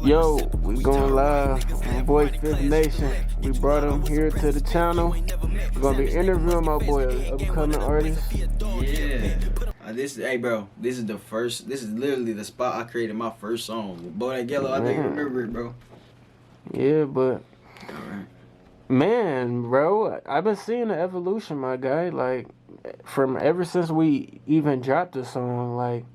Yo, we going live. My boy Fifth Nation. We brought him here to the channel. We're gonna be interviewing my boy, upcoming artist. Yeah. Hey bro, this is literally the spot I created my first song. Bodak Yellow, I know you remember it, bro. Yeah, but Alright. man, bro, I've been seeing the evolution, my guy. Like, from ever since we even dropped the song, like,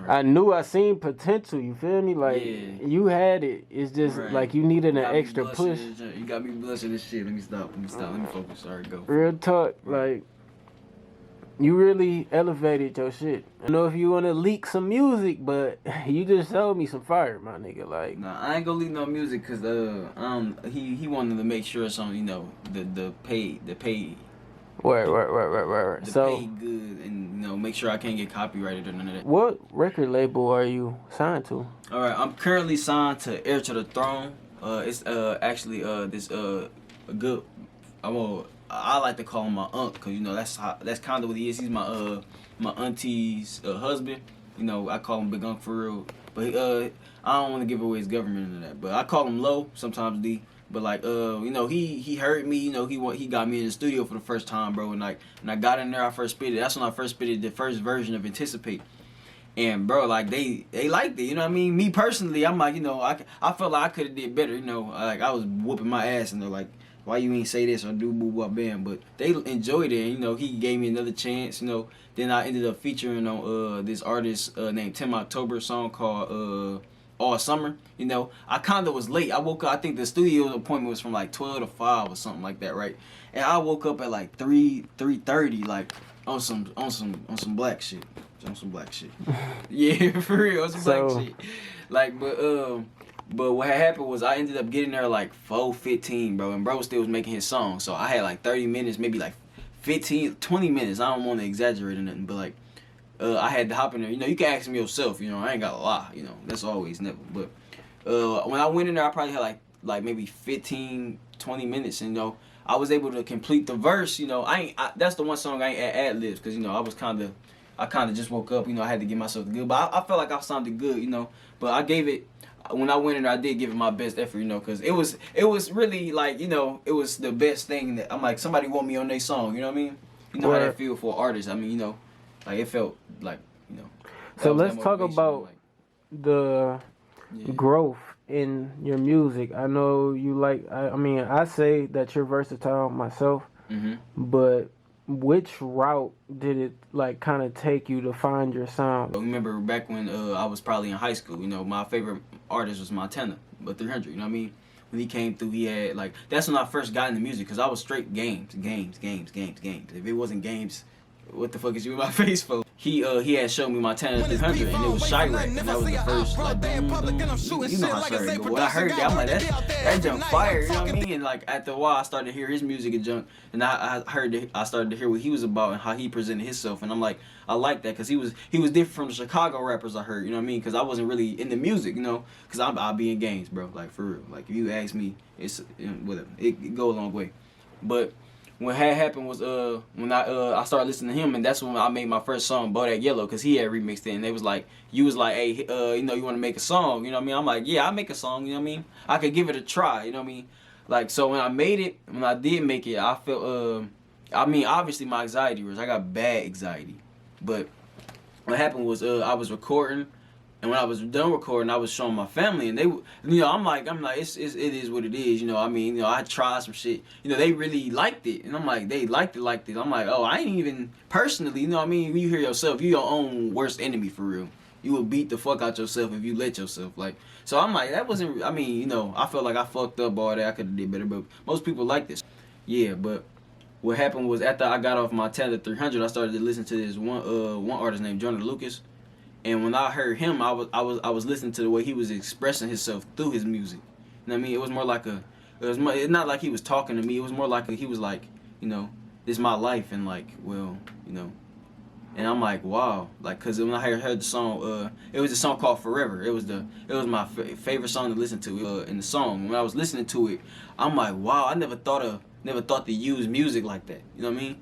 I knew I seen potential, you feel me? Like, you had it. It's just, like, you needed an extra push. You got me blushing this shit. Let me stop. Let me focus. Sorry, go. Real talk, like, you really elevated your shit. I don't know if you want to leak some music, but you just showed me some fire, my nigga. Like, nah, I ain't gonna leak no music because he wanted to make sure some, you know, the pay. Right. So pay good, and you know, make sure I can't get copyrighted or none of that. What record label are you signed to? All right, I'm currently signed to Heir to the Throne. It's actually this good. I like to call him my uncle, cause you know that's kind of what he is. He's my auntie's husband. You know, I call him Big Uncle for real. But I don't want to give away his government and that. But I call him Low sometimes, D. But like you know, he heard me. You know, he got me in the studio for the first time, bro. And like when I got in there, I first spit it. That's when I first spit the first version of Anticipate. And bro, like they liked it. You know what I mean? Me personally, I'm like, you know, I felt like I could have did better. You know, like I was whooping my ass, and they're like, why you ain't say this or do boo boo bam? But they enjoyed it, and you know, he gave me another chance. You know, then I ended up featuring on this artist named Tim October, song called All Summer. You know, I kind of was late. I woke up, I think the studio appointment was from like 12 to 5 or something like that, right? And I woke up at like 3:30, like on some black shit. On some black shit. Yeah, for real, on some black shit. Like, but what had happened was I ended up getting there like 4:15, bro, and bro still was making his song. So I had like 30 minutes, maybe like 15, 20 minutes. I don't want to exaggerate or nothing, but like I had to hop in there. You know, you can ask me yourself. You know, I ain't got a lie. You know, that's always never. But when I went in there, I probably had like maybe 15, 20 minutes. And you know, I was able to complete the verse. You know, that's the one song I ain't ad-libs because you know I kind of just woke up. You know, I had to give myself the good. But I felt like I sounded good. You know, but I gave it. When I went in there, I did give it my best effort, you know, because it was really like, you know, it was the best thing that I'm like, somebody want me on their song, you know what I mean? You know how that feel for artists. I mean, you know, like it felt like, you know. So let's talk about like, the growth in your music. I know you like, I mean, I say that you're versatile myself, but which route did it like kind of take you to find your sound? I remember back when I was probably in high school, you know, my favorite artist was Montana, but 300, you know what I mean? When he came through, he had like, that's when I first got into music, because I was straight games. If it wasn't games, what the fuck is you in my face for? He had showed me Montana 300, and it was Chirac, and that was the first, like, you know how Chirac go. When I heard that, I'm like, that junk fire, you know what I mean? And like, after a while, I started to hear his music and junk, and I started to hear what he was about and how he presented himself, and I'm like, I like that, because he was different from the Chicago rappers I heard, you know what I mean? Because I wasn't really in the music, you know, because I'll be in games, bro, like, for real. Like, if you ask me, it's, whatever, it go a long way. But what had happened was when I started listening to him, and that's when I made my first song, Bodak Yellow, because he had remixed it, and they was like, you was like, hey, you know, you want to make a song, you know what I mean? I'm like, yeah, I'll make a song, you know what I mean? I could give it a try, you know what I mean? Like, so when I did make it, I felt, I mean, obviously my anxiety was, I got bad anxiety, but what happened was I was recording, and when I was done recording, I was showing my family, and they, you know, I'm like, it is what it is, you know. I mean, you know, I tried some shit, you know, they really liked it, and I'm like, they liked it. I'm like, oh, I ain't even personally, you know what I mean? When you hear yourself, you your own worst enemy for real. You will beat the fuck out yourself if you let yourself, like. So I'm like, that wasn't. I mean, you know, I felt like I fucked up all that. I could have did better, but most people like this. Yeah, but what happened was after I got off my Montana 300, I started to listen to this one artist named Jonah Lucas. And when I heard him, I was listening to the way he was expressing himself through his music. You know what I mean? It was more like it's not like he was talking to me. It was more like he was like, you know, this is my life, and like, well, you know. And I'm like, wow, like, cause when I heard the song, it was a song called Forever. It was my favorite song to listen to. In the song, when I was listening to it, I'm like, wow, I never thought to use music like that. You know what I mean?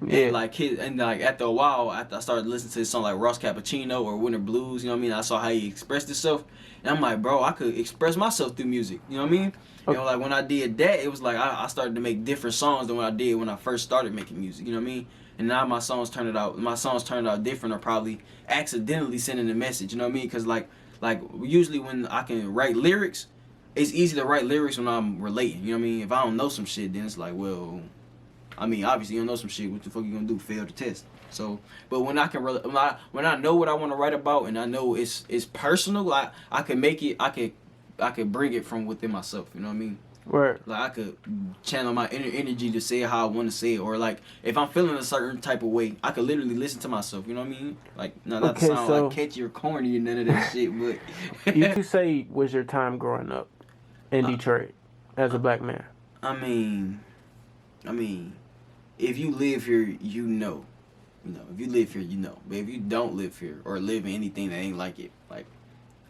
Yeah. And like after a while, after I started listening to this song like Ross Cappuccino or Winter Blues, you know what I mean? I saw how he expressed himself, and I'm like, bro, I could express myself through music. You know what I mean? Okay. And like when I did that, it was like I started to make different songs than what I did when I first started making music. You know what I mean? And now my songs turned out different, or probably accidentally sending a message. You know what I mean? Because like usually when I can write lyrics, it's easy to write lyrics when I'm relating. You know what I mean? If I don't know some shit, then it's like, well, I mean, obviously you don't know some shit. What the fuck you gonna do? Fail the test? So, but when I can when I know what I want to write about, and I know it's personal, I can make it. I could bring it from within myself. You know what I mean? Right. Like I could channel my inner energy to say it how I want to say it, or like if I'm feeling a certain type of way, I could literally listen to myself. You know what I mean? Like not to sound like catchy or corny and none of that shit, but you could say was your time growing up in Detroit as a black man. I mean, if you live here, you know. If you live here, you know. But if you don't live here or live in anything that ain't like it, like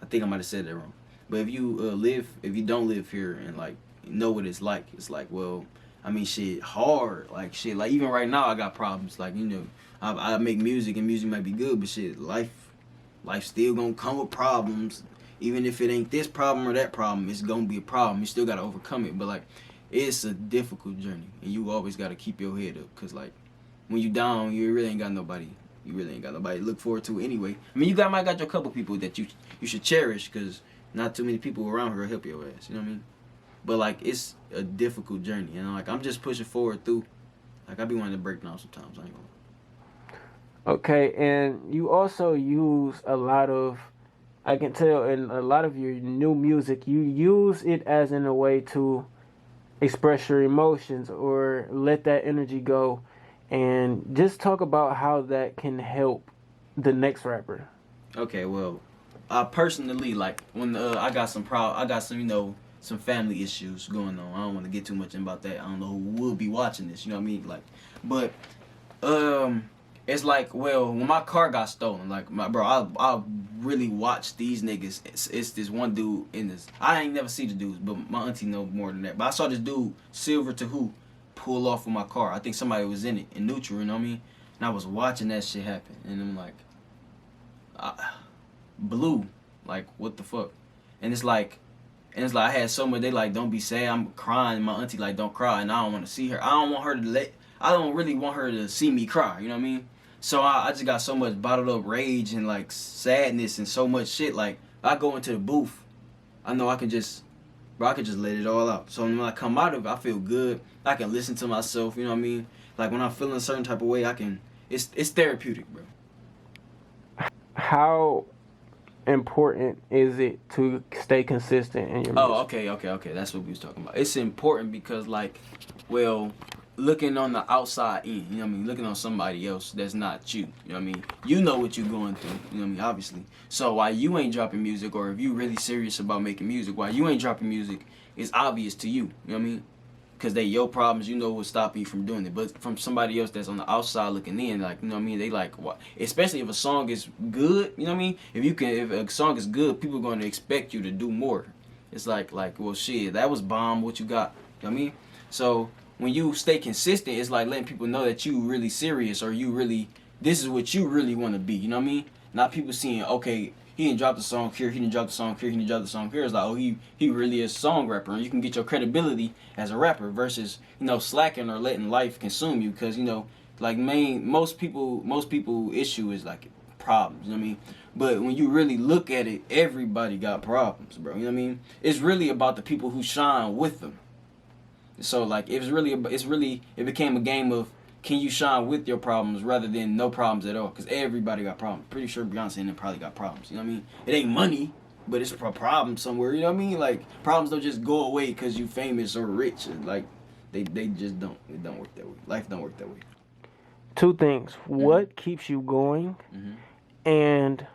I think I might have said that wrong. But if you don't live here and like know what it's like well, I mean, shit, hard, like shit, like even right now I got problems. Like I make music and music might be good, but shit, life still gonna come with problems. Even if it ain't this problem or that problem, it's gonna be a problem. You still gotta overcome it. But like, it's a difficult journey, and you always gotta keep your head up, cause like when you down, you really ain't got nobody. You really ain't got nobody to look forward to anyway. I mean, might got your couple people that you should cherish, cause not too many people around here will help your ass. You know what I mean? But like, it's a difficult journey, and like I'm just pushing forward through. Like I be wanting to break down sometimes. I ain't gonna. Okay, and you also use a lot of, I can tell in a lot of your new music, you use it as in a way to express your emotions or let that energy go, and just talk about how that can help the next rapper. Okay, well, I personally like when I got some some family issues going on. I don't want to get too much about that. I don't know who will be watching this. You know what I mean? Like, but it's like, well, when my car got stolen, like I really watched these niggas. It's this one dude in this. I ain't never see the dudes, but my auntie know more than that. But I saw this dude, Silver to Who, pull off with my car. I think somebody was in it in neutral. You know what I mean? And I was watching that shit happen, and I'm like, blue, like what the fuck? And it's like I had so much. They like, don't be sad. I'm crying. My auntie like, don't cry, and I don't want to see her. I don't really want her to see me cry. You know what I mean? So I just got so much bottled up rage and like sadness and so much shit. Like I go into the booth, I know I can just let it all out. So when I come out of it, I feel good. I can listen to myself. You know what I mean? Like when I'm feeling a certain type of way, it's therapeutic, bro. How important is it to stay consistent in your music? Oh, okay. That's what we was talking about. It's important because, like, well, looking on the outside in, you know what I mean? Looking on somebody else that's not you, you know what I mean? You know what you're going through, you know what I mean? Obviously. So while you ain't dropping music, or if you really serious about making music, while you ain't dropping music, it's obvious to you, you know what I mean? Because they your problems, you know what's stopping you from doing it. But from somebody else that's on the outside looking in, like, you know what I mean? They like, what? Especially if a song is good, you know what I mean? If a song is good, people are going to expect you to do more. It's like, well, shit, that was bomb, what you got, you know what I mean? So when you stay consistent, it's like letting people know that you really serious, or this is what you really want to be, you know what I mean? Not people seeing, okay, he didn't drop the song here, he didn't drop the song here, he didn't drop the song here. It's like, oh, he really is a song rapper, and you can get your credibility as a rapper versus, slacking or letting life consume you. Because, like most people issue is like problems, you know what I mean? But when you really look at it, everybody got problems, bro, you know what I mean? It's really about the people who shine with them. So like it became a game of, can you shine with your problems rather than no problems at all? Because everybody got problems. Pretty sure Beyonce and them probably got problems. You know what I mean? It ain't money, but it's a problem somewhere. You know what I mean? Like, problems don't just go away because you famous or rich. Like, they just don't. It don't work that way. Life don't work that way. Two things. Mm-hmm. What keeps you going? Mm-hmm. And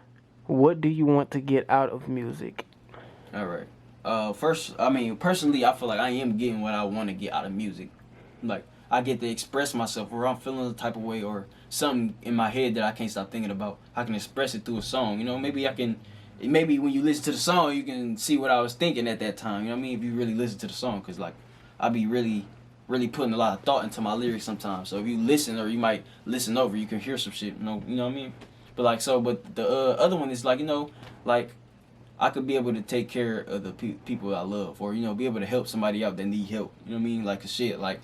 what do you want to get out of music? All right. First, personally, I feel like I am getting what I want to get out of music. Like, I get to express myself, or I'm feeling a type of way, or something in my head that I can't stop thinking about. I can express it through a song. Maybe when you listen to the song, you can see what I was thinking at that time. You know what I mean? If you really listen to the song, because like, I be really really putting a lot of thought into my lyrics sometimes. So if you listen, or you might listen over, you can hear some shit. You know what I mean? But like, so, but the other one is like, you know, like I could be able to take care of the people I love, or, you know, be able to help somebody out that need help. You know what I mean? Like, shit, like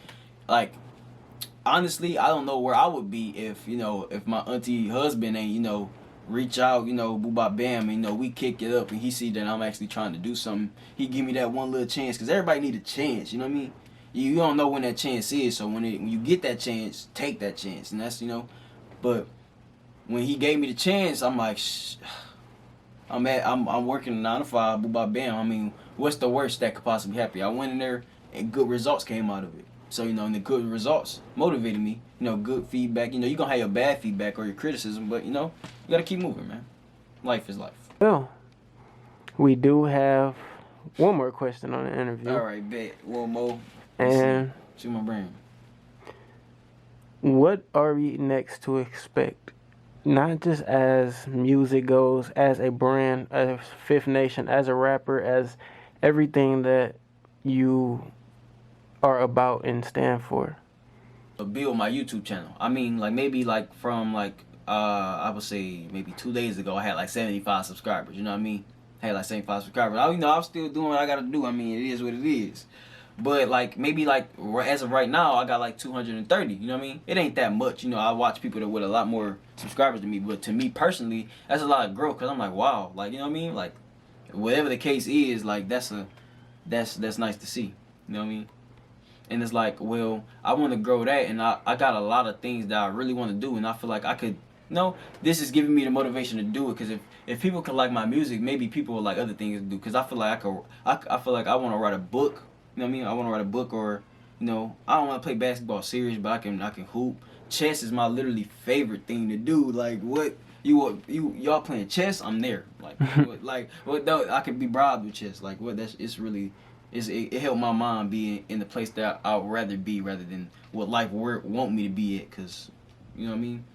honestly, I don't know where I would be if, you know, if my auntie husband ain't, you know, reach out, you know, boo bop bam, and, you know, we kick it up, and he see that I'm actually trying to do something. He give me that one little chance, because everybody need a chance, you know what I mean? You don't know when that chance is, so when you get that chance, take that chance, and that's, you know. But when he gave me the chance, I'm like, I'm working a 9 to 5, boo bop bam. I mean, what's the worst that could possibly happen? I went in there and good results came out of it. So, you know, and the good results motivated me. You know, good feedback. You know, you're going to have your bad feedback or your criticism, but, you know, you got to keep moving, man. Life is life. Well, we do have one more question on the interview. All right, bet. One more. And shoot my brain. What are we next to expect? Not just as music goes, as a brand, as Fifth Nation, as a rapper, as everything that you are about and stand for. Build my YouTube channel. I mean, like, maybe like from like I would say maybe 2 days ago I had like 75 subscribers. You know what I mean? I had like 75 subscribers. You know, I'm still doing what I gotta do. I mean, it is what it is. But like maybe like as of right now I got like 230. You know what I mean? It ain't that much. You know, I watch people that with a lot more subscribers than me, but to me personally, that's a lot of growth. Cause I'm like, wow, like, you know what I mean? Like, whatever the case is, like that's nice to see. You know what I mean? And it's like, well, I want to grow that, and I got a lot of things that I really want to do, and I feel like I could, you know, this is giving me the motivation to do it, because if people can like my music, maybe people will like other things to do, because I feel like I feel like I want to write a book, you know what I mean? I want to write a book, or, you know, I don't want to play basketball serious, but I can hoop. Chess is my literally favorite thing to do. Like, what, y'all playing chess? I'm there. Like, what, no, I could be bribed with chess. Like, what, it helped my mind be in the place that I would rather be, rather than what life want me to be at, cause, you know what I mean.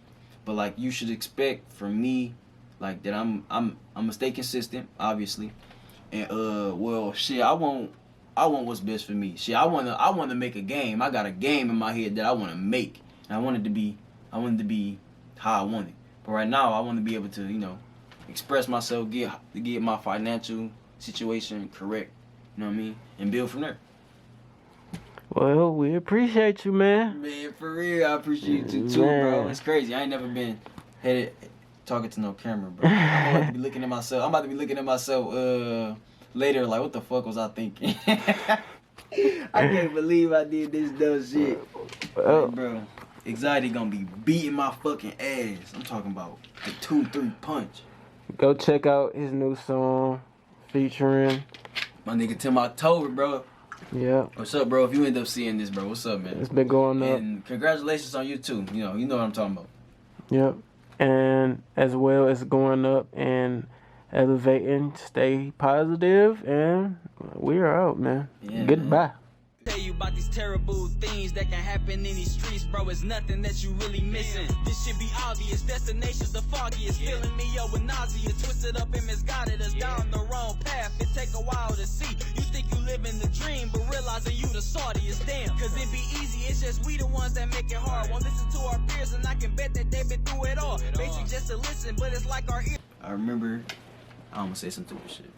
But like, you should expect from me, like, that I'm gonna stay consistent, obviously, and well, shit, I want what's best for me. Shit, I want to make a game. I got a game in my head that I want to make, and I want it to be how I want it. But right now, I want to be able to, you know, express myself, get my financial situation correct. You know what I mean? And build from there. Well, we appreciate you, man. Man, for real, I appreciate you too, bro. It's crazy. I ain't never been headed talking to no camera, bro. I'm about to be looking at myself. Later, like, what the fuck was I thinking? I can't believe I did this dumb shit. Like, bro, anxiety gonna be beating my fucking ass. I'm talking about the 2-3 punch. Go check out his new song featuring my nigga Tim October, bro. Yeah. What's up, bro? If you end up seeing this, bro, what's up, man? It's been going up. And congratulations on you too. You know what I'm talking about. Yep. And as well as going up and elevating, stay positive, and we are out, man. Yeah, goodbye. Man. Tell you about these terrible things that can happen in these streets, bro. It's nothing that you really missing. This should be obvious. Destination's the foggiest. Filling me up with nausea. Twisted up and misguided us down the wrong path. It take a while to see. You think you live in the dream, but realizing you the saltiest. Damn. Cause it be easy. It's just we the ones that make it hard. Won't listen to our peers, and I can bet that they've been through it all. Basic just to listen, but it's like our ear. I remember, I almost say some stupid shit.